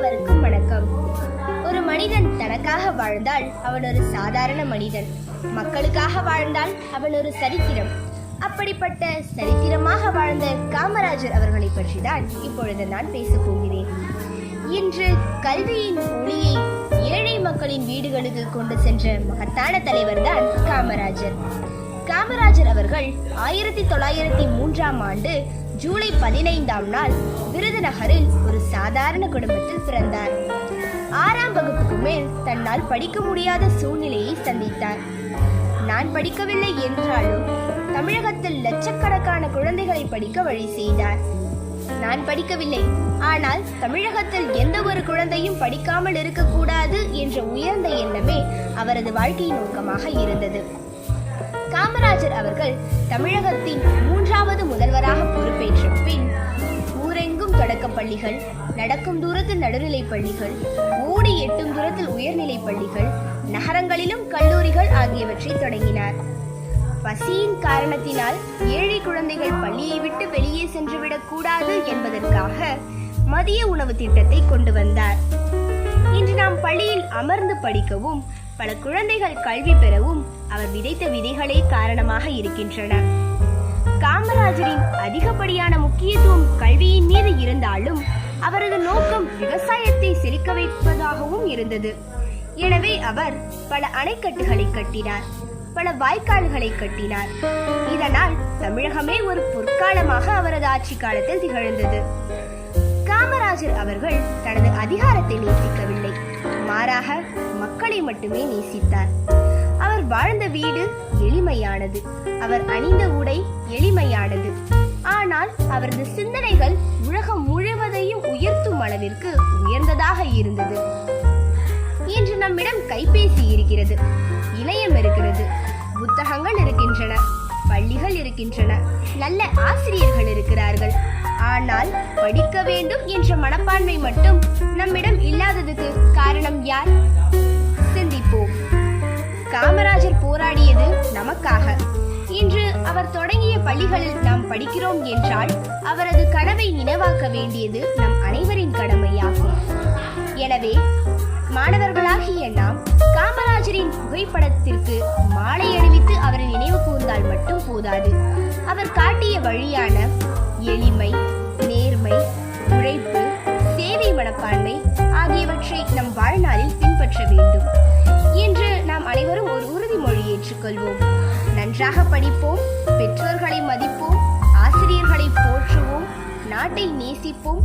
அனைவருக்கும் வணக்கம். ஒரு மனிதன் தனக்காக வாழ்ந்தால் அவன் ஒரு சாதாரண மனிதன், மக்களுக்காக வாழ்ந்தால் அவன் ஒரு சரித்திரம். அப்படிப்பட்ட சரித்திரமாக வாழ்ந்த காமராஜர் அவர்களை பற்றி தான் இப்பொழுது நான் பேசப் போகிறேன். இன்று கல்வியின் ஒளியை ஏழை மக்களின் வீடுகளுக்கு கொண்டு சென்ற மகத்தான தலைவர் தான் காமராஜர். காமராஜர் அவர்கள் 1903ஆம் ஆண்டு ஜூலை 15ஆம் நாள் விருதுநகரில் ஒரு சாதாரண குடும்பத்தில் பிறந்தார். 6ஆம் வகுப்புக்கு மேல் தன்னால் படிக்க முடியாத சூழ்நிலையை சந்தித்தார். நான் படிக்கவில்லை என்றாலும் தமிழகத்தில் லட்சக்கணக்கான குழந்தைகளை படிக்க வழி செய்தார். நான் படிக்கவில்லை, ஆனால் தமிழகத்தில் எந்த ஒரு குழந்தையும் படிக்காமல் இருக்கக்கூடாது என்ற உயர்ந்த எண்ணமே அவரது வாழ்க்கை நோக்கமாக இருந்தது. காமராஜர் அவர்கள் தமிழகத்தின் 3வது முதல்வராக பொறுப்பேற்ற பின் ஊரெங்கும் தொடக்கப் பள்ளிகள், நடக்கும் தூரத்தில் நடுநிலைப் பள்ளிகள், ஓடி எட்டும் தூரத்தில் உயர்நிலைப் பள்ளிகள், நகரங்களிலும் கல்லூரிகள் ஆகியவற்றை தொடங்கினார். பசியின் காரணத்தினால் ஏழை குழந்தைகள் பள்ளியை விட்டு வெளியே சென்றுவிடக் கூடாது என்பதற்காக மதிய உணவு திட்டத்தை கொண்டு வந்தார். இன்று நாம் பள்ளியில் அமர்ந்து படிக்கவும் பல குழந்தைகள் கல்வி பெறவும் அவர் விதைத்த விதைகளே காரணமாக இருக்கின்றன. காமராஜரின் அதிகப்படியான முக்கியத்துவம் கல்வியின் மீது இருந்தாலும் அவரது நோக்கம் விவசாயத்தை செழிக்க வைப்பதாகவும் இருந்தது. எனவே அவர் பல அணைக்கட்டுகளை கட்டினார், பல வாய்க்கால்களை கட்டினார். இதனால் தமிழகமே ஒரு பொற்காலமாக அவரது ஆட்சி காலத்தில் திகழ்ந்தது. காமராஜர் அவர்கள் தனது அதிகாரத்தை நேசிக்கவில்லை, மாறாக மக்களை மட்டுமே நேசித்தார். அவர் வாழ்ந்த வீடு எளிமையானது, அவர் அணிந்த உடை எளிமையானது. ஆனால் அவரது சிந்தனைகள் உலகம் முழுவதையும் உயர்த்தும் அளவிற்கு உயர்ந்ததாக இருந்தது. இன்று நம்மிடம் கைபேசி இருக்கிறது, இணையம் இருக்கிறது, புத்தகங்கள் இருக்கின்றன, பள்ளிகள் இருக்கின்றன, நல்ல ஆசிரியர்கள் இருக்கிறார்கள். ஆனால் படிக்க வேண்டும் என்ற மனப்பான்மை மட்டும் நம்மிடம் இல்லாததுக்கு காரணம் யார்? சிந்திப்போம். காமராஜர் போராடியது நமக்காக. இன்று அவர் தொடங்கிய பள்ளிகளில் நாம் படிக்கிறோம் என்றால் அவரது கனவை நினைவாக்க வேண்டியது நம் அனைவரின் கடமையாகும். எனவே மாணவர்களாகிய நாம் காமராஜரின் புகைப்படத்திற்கு மாலை அணிவித்து அவரை நினைவு கூர்ந்தால் மட்டும் போதாது. அவர் காட்டிய வழியான எளிமை, நேர்மை, உழைப்பு, சேவை மனப்பான்மை ஆகியவற்றை நம் வாழ்நாளில் பின்பற்ற வேண்டும். இன்று நாம் அனைவரும் ஒரு உறுதிமொழி ஏற்றுக்கொள்வோம். நன்றாக படிப்போம், பெற்றோர்களை மதிப்போம், ஆசிரியர்களை போற்றுவோம், நாட்டை நேசிப்போம்,